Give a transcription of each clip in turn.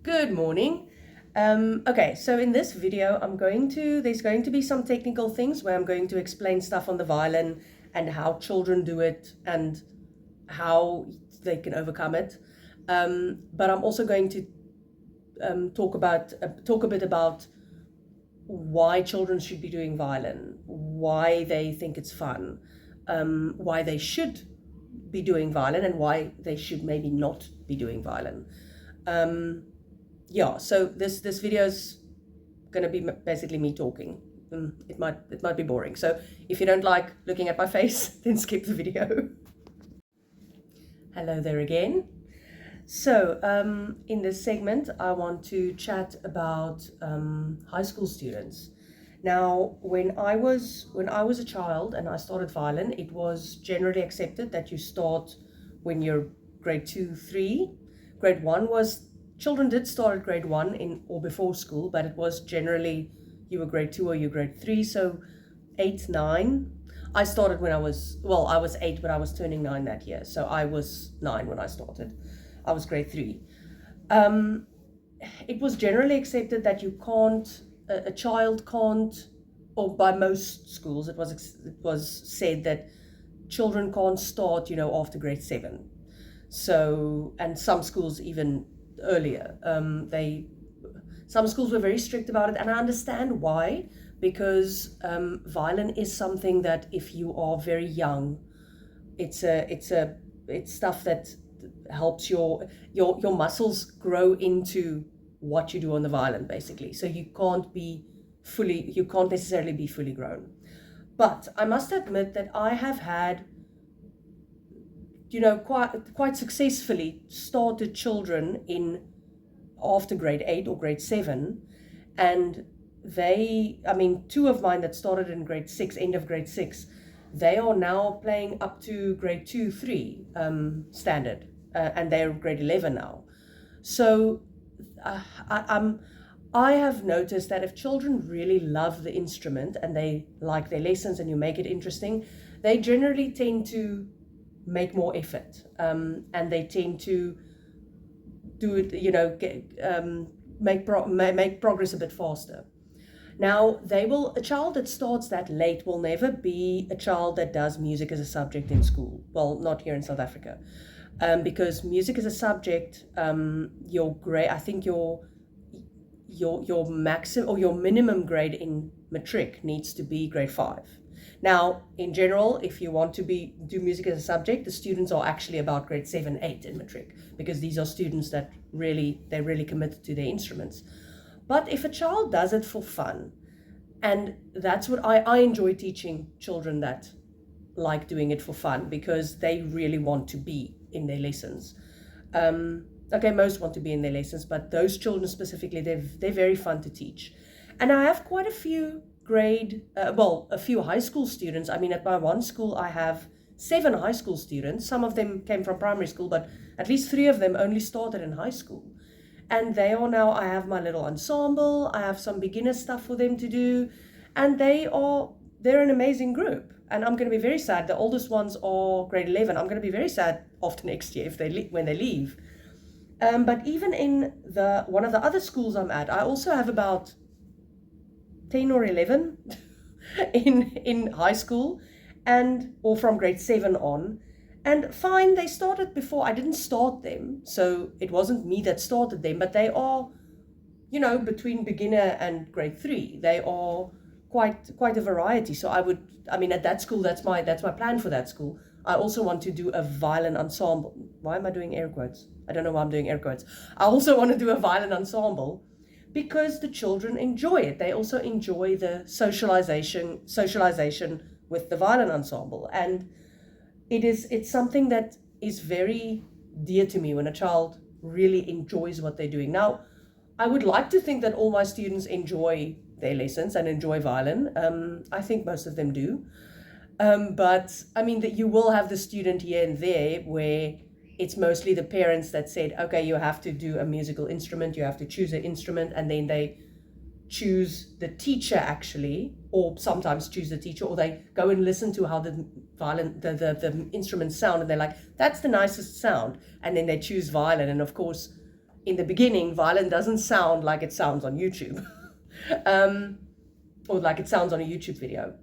Good morning. Okay, so in this video, there's going to be some technical things where I'm going to explain stuff on the violin and how children do it and how they can overcome it. But I'm also going to talk a bit about why children should be doing violin, why they think it's fun, why they should be doing violin, and why they should maybe not be doing violin. Yeah, so this video is going to be basically me talking. It might be boring. So if you don't like looking at my face, then skip the video. Hello there again. So in this segment, I want to chat about high school students. Now, when I was a child and I started violin, it was generally accepted that you start when you're grade 2, 3. Grade 1 was children did start at grade 1 in or before school, but it was generally you were grade 2 or you grade 3. So 8, 9. I started when I was 8, but I was turning 9 that year. So I was 9 when I started. I was grade 3. It was generally accepted that a child can't, or by most schools, it was said that children can't start, after grade 7. So, and some schools even earlier. Some schools were very strict about it, and I understand why, because violin is something that if you are very young, it's stuff that helps your muscles grow into what you do on the violin, basically. So you can't necessarily be fully grown. But I must admit that I have had, quite successfully started children after grade 8 or grade 7, and two of mine that started in grade 6, end of grade 6, they are now playing up to grade 2, 3 standard, and they're grade 11 now. So I have noticed that if children really love the instrument and they like their lessons and you make it interesting, they generally tend to make more effort, and they tend to do it, make progress a bit faster. Now, a child that starts that late will never be a child that does music as a subject in school. Well, not here in South Africa, because music as a subject, your grade, I think your maximum or your minimum grade in matric needs to be grade 5. Now, in general, if you want to do music as a subject, the students are actually about grade 7, 8 in matric, because these are students that they're really committed to their instruments. But if a child does it for fun, and that's what I enjoy teaching children that like doing it for fun, because they really want to be in their lessons. Okay, most want to be in their lessons, but those children specifically, they're very fun to teach. And I have quite a few a few high school students. I mean, at my one school, I have 7 high school students. Some of them came from primary school, but at least 3 of them only started in high school. And they are now, I have my little ensemble, I have some beginner stuff for them to do, and they're an amazing group. And I'm going to be very sad. The oldest ones are grade 11. I'm going to be very sad after next year when they leave. But even in one of the other schools I'm at, I also have about 10 or 11 in high school, or from grade 7 on. And fine, they started before. I didn't start them, so it wasn't me that started them, but they are, between beginner and grade 3. They are quite a variety. So at that school, that's my plan for that school. I also want to do a violin ensemble. Why am I doing air quotes? I don't know why I'm doing air quotes. I also want to do a violin ensemble, because the children enjoy it. They also enjoy the socialization with the violin ensemble. And it's something that is very dear to me when a child really enjoys what they're doing. Now, I would like to think that all my students enjoy their lessons and enjoy violin. I think most of them do. But I mean, that you will have the student here and there where it's mostly the parents that said, okay, you have to do a musical instrument, you have to choose an instrument, and then they choose the teacher actually, or sometimes choose the teacher, or they go and listen to how the violin, the instruments sound, and they're like, that's the nicest sound, and then they choose violin. And of course, in the beginning, violin doesn't sound like it sounds on YouTube, or like it sounds on a YouTube video.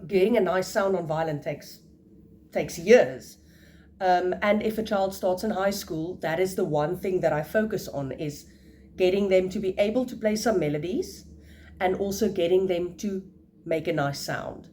Getting a nice sound on violin takes years. And if a child starts in high school, that is the one thing that I focus on, is getting them to be able to play some melodies and also getting them to make a nice sound.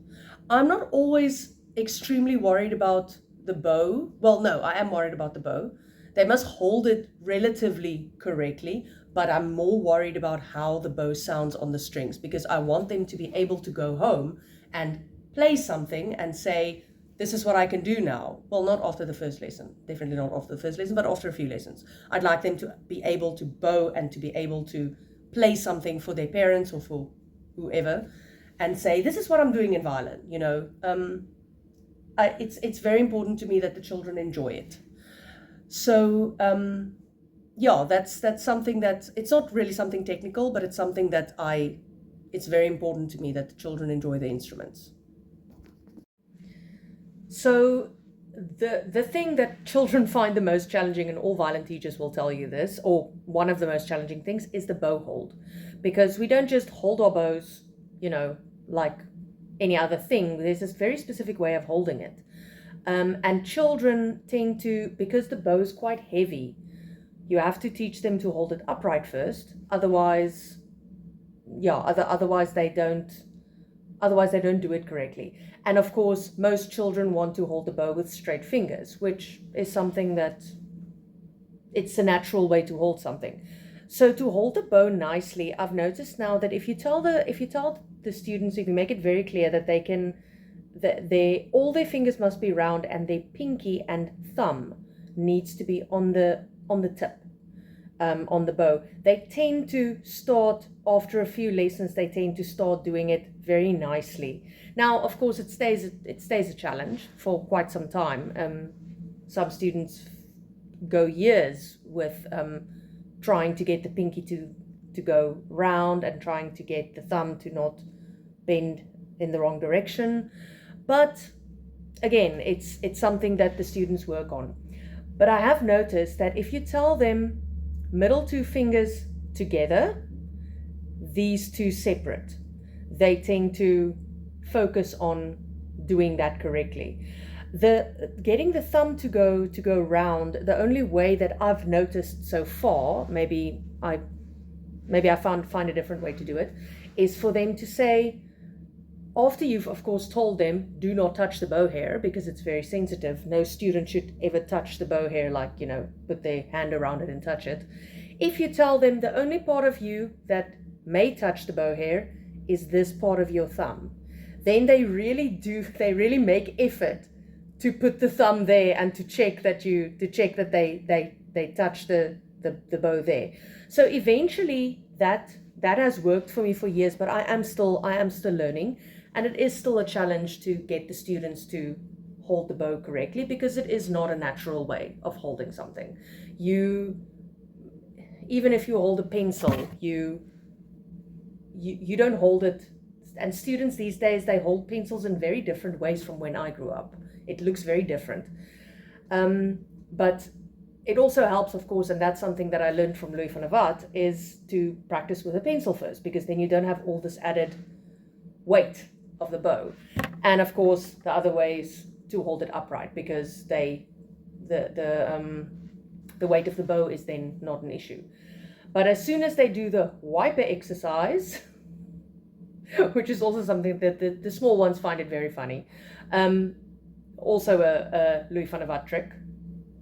I'm not always extremely worried about the bow. Well, no, I am worried about the bow. They must hold it relatively correctly, but I'm more worried about how the bow sounds on the strings, because I want them to be able to go home and play something and say, this is what I can do now. Well, not after the first lesson, definitely not after the first lesson, but after a few lessons. I'd like them to be able to bow and to be able to play something for their parents or for whoever and say, this is what I'm doing in violin, you know. It's very important to me that the children enjoy it. So yeah, that's something that, it's not really something technical, but it's something that it's very important to me that the children enjoy the instruments. So the thing that children find the most challenging, and all violin teachers will tell you this, or one of the most challenging things, is the bow hold. Because we don't just hold our bows, you know, like any other thing. There's this very specific way of holding it. And children tend to, because the bow is quite heavy, you have to teach them to hold it upright first. Otherwise, yeah, otherwise they don't do it correctly. And of course, most children want to hold the bow with straight fingers, which is something that, it's a natural way to hold something. So to hold the bow nicely, I've noticed now that if you tell the students, if you make it very clear that they can, all their fingers must be round, and their pinky and thumb needs to be on the tip, on the bow. They tend to start, after a few lessons, they tend to start doing it very nicely. Now, of course, it stays a challenge for quite some time. Some students go years with trying to get the pinky to go round and trying to get the thumb to not bend in the wrong direction. But again, it's something that the students work on. But I have noticed that if you tell them middle two fingers together, these two separate, they tend to focus on doing that correctly. Getting the thumb to go round, the only way that I've noticed so far, maybe I find a different way to do it, is for them to say, after you've of course told them, do not touch the bow hair, because it's very sensitive. No student should ever touch the bow hair, like, you know, put their hand around it and touch it. If you tell them the only part of you that may touch the bow hair is this part of your thumb, then they really make effort to put the thumb there and to check that they touch the bow there. So eventually that has worked for me for years, but I am still learning, and it is still a challenge to get the students to hold the bow correctly, because it is not a natural way of holding something. Even if you hold a pencil, you don't hold it. And students these days, they hold pencils in very different ways from when I grew up. It looks very different. But it also helps, of course, and that's something that I learned from Louis van der Walt, is to practice with a pencil first, because then you don't have all this added weight of the bow. And of course, the other way is to hold it upright, because the weight of the bow is then not an issue. But as soon as they do the wiper exercise, which is also something that the small ones find it very funny. Also a Louis van der Walt trick,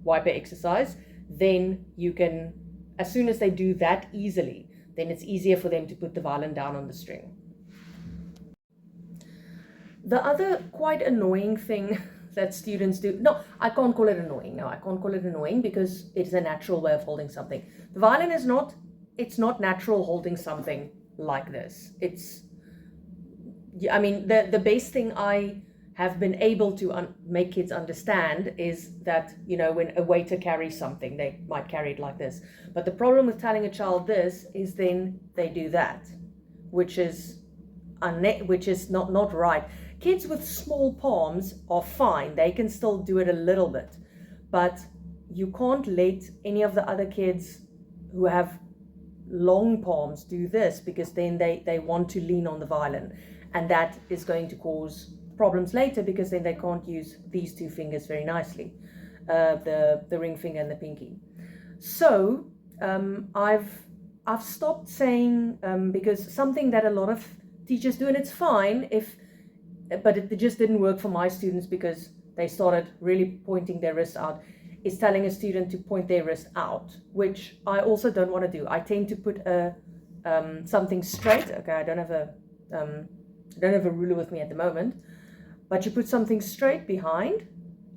wiper exercise. Then you can, as soon as they do that easily, then it's easier for them to put the violin down on the string. The other quite annoying thing that students do, no, I can't call it annoying. No, I can't call it annoying, because it's a natural way of holding something. The violin is not, it's not natural holding something like this. I mean, the best thing I have been able to make kids understand is that, you know, when a waiter carries something, they might carry it like this. But the problem with telling a child this is then they do that, which is not right. Kids with small palms are fine. They can still do it a little bit. But you can't let any of the other kids who have long palms do this, because then they want to lean on the violin, and that is going to cause problems later, because then they can't use these two fingers very nicely, the ring finger and the pinky. So I've stopped saying, because something that a lot of teachers do, and it's fine but it just didn't work for my students, because they started really pointing their wrist out, is telling a student to point their wrist out, which I also don't want to do. I tend to put something straight. Okay, I don't have a ruler with me at the moment, but you put something straight behind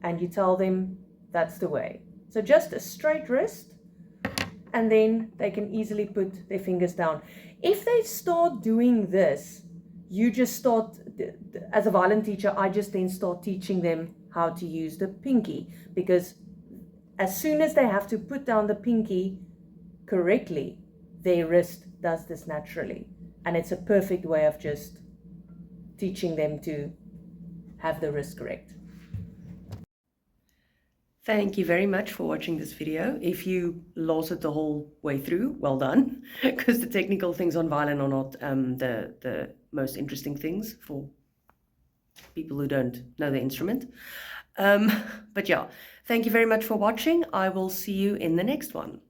and you tell them that's the way. So just a straight wrist, and then they can easily put their fingers down. If they start doing this, you just start, as a violin teacher, I just then start teaching them how to use the pinky, because as soon as they have to put down the pinky correctly, their wrist does this naturally. And it's a perfect way of just teaching them to have the wrist correct. Thank you very much for watching this video. If you lost it the whole way through, well done, because the technical things on violin are not the most interesting things for people who don't know the instrument. But yeah, thank you very much for watching. I will see you in the next one.